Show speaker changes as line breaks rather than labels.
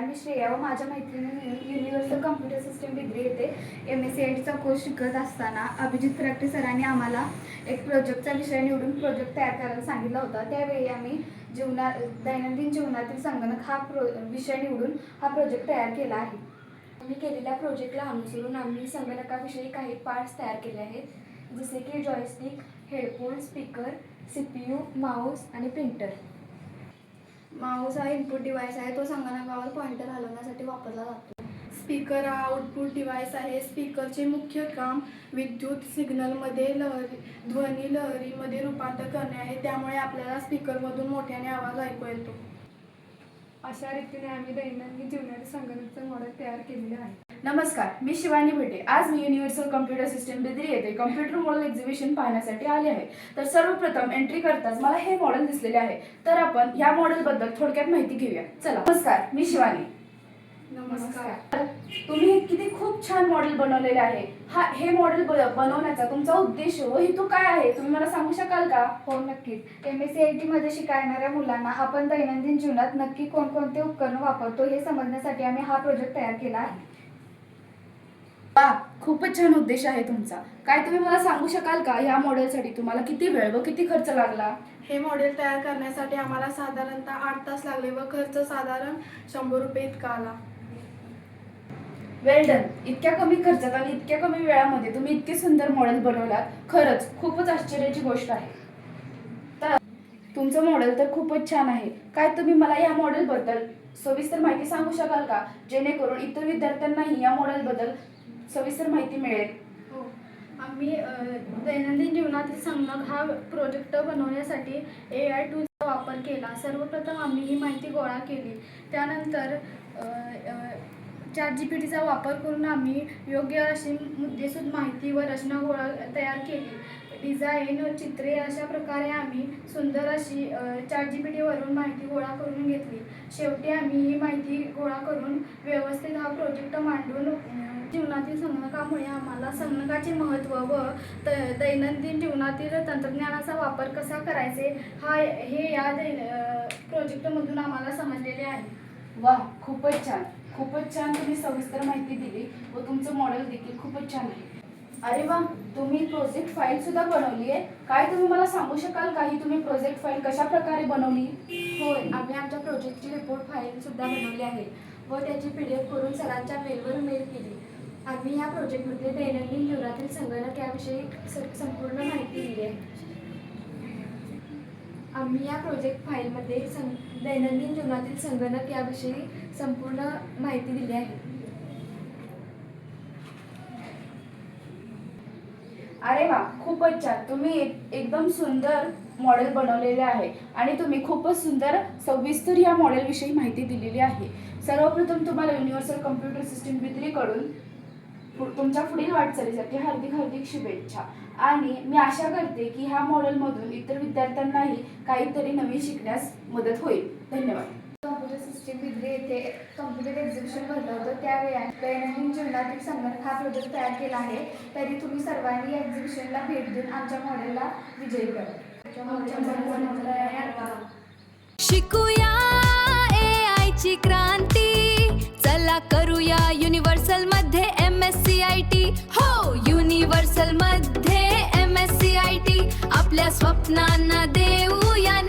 मी श्रेया व माझ्या मैत्रिणीने युनिव्हर्सल कम्प्युटर सिस्टम डिग्री येथे MSCITचा कोर्स शिकत असताना अभिजित फराटे सरांनी आम्हाला एक प्रोजेक्टचा विषय निवडून प्रोजेक्ट तयार करायला सांगितला होता। त्यावेळी आम्ही दैनंदिन जीवनातील संगणक हा विषय निवडून हा प्रोजेक्ट तयार केला आहे।
आम्ही केलेल्या प्रोजेक्टला अनुसरून आम्ही संगणकाविषयी काही पार्ट्स तयार केले आहेत, जसे की joystick, headphone, speaker, CPU, Mouse आणि प्रिंटर।
माऊस हा इनपुट डिव्हाइस आहे, तो संगणकावर पॉइंटर हलवण्यासाठी वापरला जातो।
स्पीकर हा आउटपुट डिव्हाइस आहे। स्पीकरचे मुख्य काम विद्युत सिग्नलमध्ये ध्वनी लहरीमध्ये रूपांतर करणे आहे, त्यामुळे आपल्याला स्पीकरमधून मोठ्याने आवाज ऐकू येतो।
अशा रीतीने आम्ही दैनंदिन जीवनातील संगणकाचे मॉडेल तयार केलेले आहे।
नमस्कार, मी शिवानी भेटे। आज मी युनिव्हर्सल कम्प्युटर सिस्टम डिग्री येथे कम्प्युटर मॉडेल एक्झिबिशन पाहण्यासाठी आले आहे। तर सर्वप्रथम एंट्री करताच मला हे मॉडेल दिसलेले आहे, तर आपण या मॉडेल बद्दल थोडक्यात माहिती घेऊया। चला। नमस्कार, मी शिवानी।
नमस्कार।
तुम्ही किती खूप छान मॉडेल बनवलेले आहे। हे मॉडेल बनवण्याचा तुमचा उद्देश व हेतू काय आहे, तुम्ही मला सांगू शकाल का?
हो, नक्कीच। MSCIT मध्ये शिकणाऱ्या मुलांना आपण दैनंदिन जीवनात नक्की कोणकोणते उपकरण वापरतो हे समजण्यासाठी आम्ही हा प्रोजेक्ट तयार केला आहे।
वाह, खूपच छान उद्देश आहे तुमचा। काय तुम्ही मला सांगू शकाल का या मॉडेलसाठी तुम्हाला किती वेळ व किती खर्च लागला?
हे मॉडेल तयार करण्यासाठी आम्हाला साधारणतः 8 तास लागले व खर्च साधारण 100 रुपये इतका आला।
वेल डन। इतक्या कमी खर्चात आणि इतक्या कमी वेळामध्ये तुम्ही इतके सुंदर मॉडेल बनवलात, खरंच खूपच आश्चर्याची गोष्ट आहे। तर तुमचं मॉडेल तर खूपच छान आहे। काय तुम्ही मला या मॉडेल बद्दल सविस्तर माहिती सांगू शकाल का, जेणेकरून इतर विद्यार्थ्यांनाही या मॉडेल बद्दल सविस्तर माहिती मिळेल?
हो, आम्ही दैनंदिन जीवनातील संगणक हा प्रोजेक्ट बनवण्यासाठी AI टूल्सचा वापर केला। सर्वप्रथम आम्ही ही माहिती गोळा केली, त्यानंतर ChatGPTचा वापर करून आम्ही योग्य अशी मुद्देसूद माहिती व रचना तयार केली। डिझाईन, चित्रे अशा प्रकारे आम्ही सुंदर अशी ChatGPTवरून माहिती गोळा करून घेतली। शेवटी आम्ही ही माहिती गोळा करून व्यवस्थित हा प्रोजेक्ट मांडून जीवनातील संगणकामुळे आम्हाला संगणकाचे महत्त्व व दैनंदिन जीवनातील तंत्रज्ञानाचा वापर कसा करायचे हे या प्रोजेक्टमधून आम्हाला समजलेले आहे।
वाह, खूपच छान, खूपच छान। तुम्ही सविस्तर माहिती दिली व तुमचं मॉडेल देखील खूपच छान आहे। अरे वा, तुम्ही प्रोजेक्ट फाईल सुद्धा बनवली आहे। काय तुम्ही मला सांगू शकाल का ही तुम्ही प्रोजेक्ट फाईल कशा प्रकारे बनवली?
होय, आम्ही आमच्या प्रोजेक्टची रिपोर्ट फाईल सुद्धा बनवली आहे व त्याची PDF करून सरांच्या मेलवर मेल केली। आम्ही या प्रोजेक्टमध्ये दैनंदिन जीवनातील संगणक याविषयी संपूर्ण माहिती दिली आहे। आम्ही या प्रोजेक्ट फाईलमध्ये दैनंदिन जीवनातील संगणक याविषयी संपूर्ण माहिती दिली आहे।
अरे वा, खूपच छान। तुम्ही एकदम सुंदर मॉडेल बनवलेले आहे आणि तुम्ही खूपच सुंदर सविस्तर या मॉडेल विषयी माहिती दिलेली आहे। सर्वप्रथम तुम्हाला युनिव्हर्सल कम्प्युटर सिस्टम डिग्रीकडून तुमच्या पुढील वाटचालीसाठी हार्दिक हार्दिक शुभेच्छा। आणि मी आशा करते की ह्या मॉडेलमधून इतर विद्यार्थ्यांनाही काहीतरी नवीन शिकण्यास मदत होईल। धन्यवाद।
कम्प्युटर सिस्टम डिग्री येथे कम्प्युटर एक्झिबिशन भरलं होतं, त्यावेळी दैनंदिन जीवनातील संगणक हा प्रोजेक्ट तयार केला आहे। तरी तुम्ही सर्वांनी या एक्झिबिशनला भेट देऊन आमच्या मॉडेलला विजयी करा।
शिकूया AI ची क्रांती, चला करूया युनिव्हर्सल मध्ये MSCIT। हो, युनिव्हर्सल मध्ये MSCIT, आपल्या स्वप्नांना देऊया